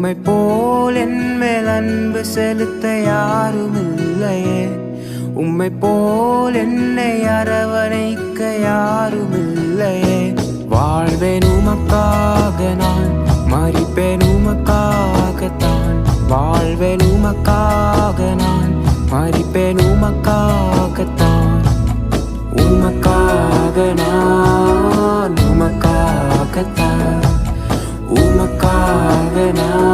உம்மை போல் என் மேல் அன்பு செலுத்த யாரும் இல்லையே. உம்மை போல் என்னை அரவணைக்க யாரும் இல்லையே. வாழ்வேன் உமக்காக நான், மரிப்பேன் உமக்காகத்தான். வாழ்வேன் உமக்காக நான், மரிப்பேன் உமக்காகத்தான். உமக்காக நான், உமக்காகத்தான். உமக்காக நான்